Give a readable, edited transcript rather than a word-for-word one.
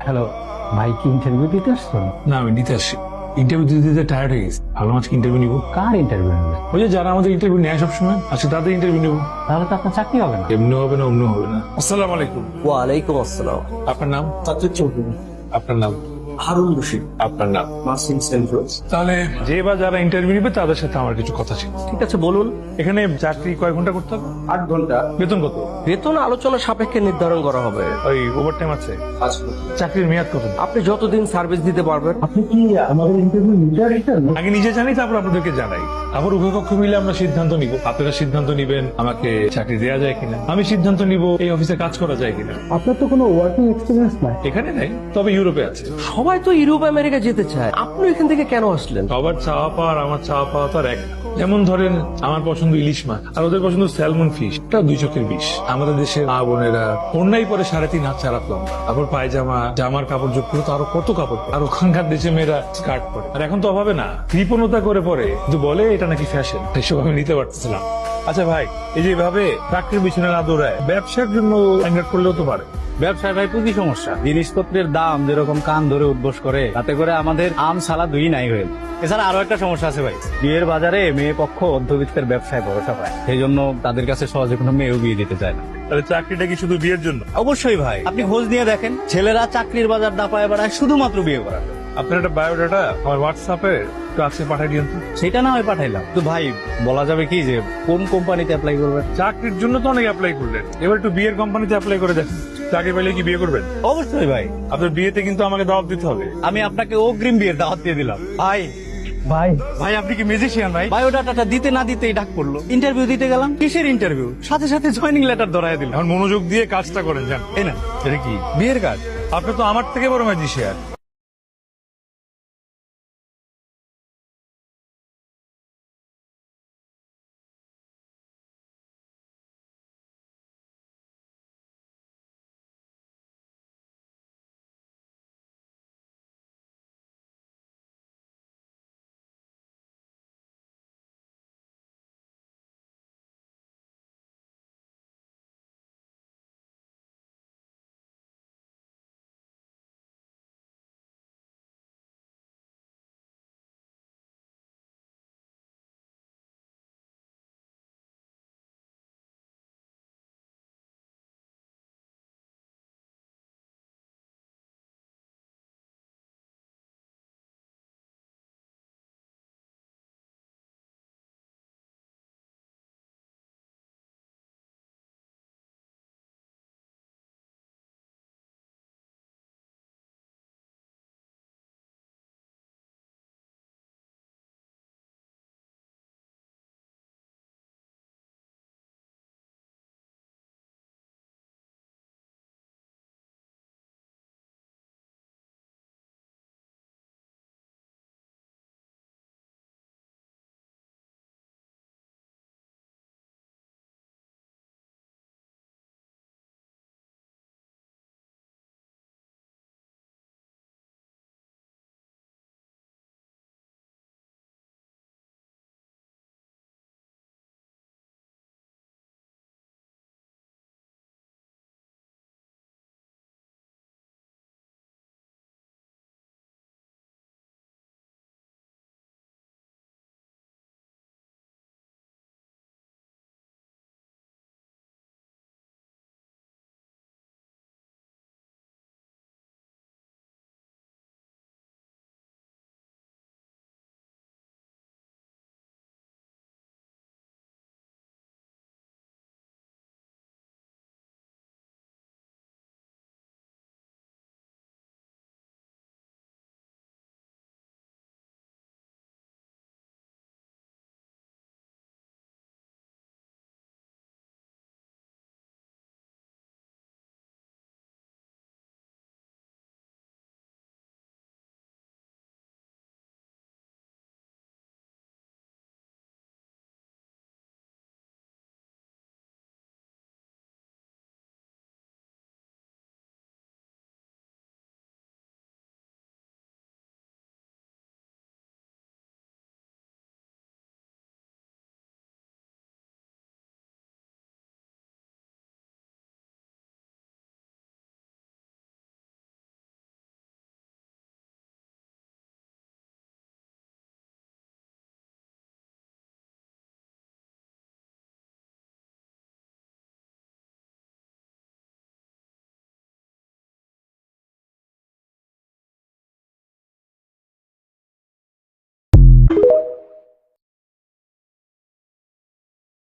Hello ভাই, কি interview দিতে আসছো? না, আমি দিতে আসছি। ইন্টারভিউ দিতে দিতে টায়ার্ড হয়ে গেছি। ভালো আজকে ইন্টারভিউ নিবো। কার ইন্টারভিউ নেবে? ওই যে যারা আমাদের ইন্টারভিউ নেয় সবসময়, আজকে তাদের ইন্টারভিউ নিবো। তাহলে তো আপনার চাকরি হবে না। এমনি হবে না, অমনি হবে না। আসসালামু আলাইকুম। ওয়ালাইকুম আসসালাম। আপনার নাম? সাজ্জাদ চৌধুরী। আপনার নাম? হারুন রশিদ। আপনার নাম? মাসিম সেন্ট্রোস। তাহলে যে বা যারা ইন্টারভিউ নিবে তাদের সাথে আমার কিছু কথা ছিল। ঠিক আছে, বলুন। এখানে চাকরি কয় ঘন্টা করতে হবে? 8 ঘন্টা। বেতন কত? বেতন আলোচনা সাপেক্ষে নির্ধারণ করা হবে। ওই ওভার টাইম আছে? চাকরির মেয়াদ কত? আপনি যতদিন সার্ভিস দিতে পারবেন। আপনি কি আমাদের ইন্টারভিউ নিতে আসছেন? আগে নিজে জানি, তারপর আপনাদেরকে জানাই। আবার উভয় পক্ষ মিলে আমরা সিদ্ধান্ত নিব। আপনারা সিদ্ধান্ত নিবেন আমাকে চাকরি দেওয়া যায় কিনা, আমি সিদ্ধান্ত নিব এই অফিসে কাজ করা যায় কিনা। আপনার তো কোনো ওয়ার্কিং এক্সপিরিয়েন্স নাই। এখানে নেই, তবে ইউরোপে আছে। সবাই তো ইউরোপ আমেরিকা যেতে চায়, আপনি এখান থেকে কেন আসলেন? সবার চাওয়া পাওয়া আর আমার চাওয়া পাওয়া তো আর এক না। যেমন ধরেন আমার পছন্দ ইলিশ মাছ, আর ওদের পছন্দ স্যালমন ফিশ। এটা 2 চোখের বিষ। আমাদের দেশের মা বোনেরা অন্যায় পরে 3.5 হাত চারা লম্বা, তারপর পায়জামা, জামার কাপড় যোগ করে তো আরো কত কাপড়। আর ওখানকার দেশে মেয়েরা স্কার্ট পরে। আর এখন তো অভাবে না, কৃপণতা করে পরে, কিন্তু বলে এটা নাকি ফ্যাশন। এসব আমি নিতে পারতেছিলাম। আচ্ছা ভাই, এই যে এভাবে চাকরির পিছনে না দৌড়ায় ব্যবসার জন্য এঙ্গেজ করলেও তো পারে। ব্যবসায় ভাই পুঁজি সমস্যা। জিনিসপত্রের দাম যেরকম কান ধরে উঠবোস করে, তাতে করে আমাদের আম সালা দুই নাই হয়ে। এছাড়া আরো একটা সমস্যা আছে ভাই, বিয়ের বাজারে মেয়ে পক্ষ অর্ধবিত্তের ব্যবসায় ভরসা পায়, সেই জন্য তাদের কাছে সহজে কোনো মেয়েও বিয়ে দিতে চায় না। তাহলে চাকরিটা কি শুধু বিয়ের জন্য? অবশ্যই ভাই, আপনি খোঁজ নিয়ে দেখেন, ছেলেরা চাকরির বাজার দাপায় বেড়ায় শুধুমাত্র বিয়ে করার জন্য। আপনার একটা বায়োডাটা আমার হোয়াটসঅ্যাপে কাছে পাঠিয়ে দিন তো। সেটা না হয় পাঠাইলাম, তো ভাই বলা যাবে কি যে কোন কোম্পানিতে অ্যাপ্লাই করবেন? চাকরির জন্য তো অনেক অ্যাপ্লাই করলেন, এবার একটু বিয়ের কোম্পানিতে অ্যাপ্লাই করে দেখেন। চাকরি পেলে কি বিয়ে করবেন? অবশ্যই ভাই, আপনার বিয়েতে কিন্তু আমাকে দাওয়াত দিতে হবে। আমি আপনাকে অগ্রিম বিয়ের দাওয়াত দিয়ে দিলাম। ভাই ভাই ভাই, আপনি কি ম্যাজিশিয়ান ভাই? বায়োডাটাটা দিতে না দিতেই ডাক পড়লো। ইন্টারভিউ দিতে গেলাম, কিসের ইন্টারভিউ, সাথে সাথে জয়েনিং লেটার ধরায় দিল। এখন মনোযোগ দিয়ে কাজটা করেন, জান। এই না, এটা কি বিয়ের কাজ? আপনি তো আমার থেকে বড় ম্যাজিশিয়ান।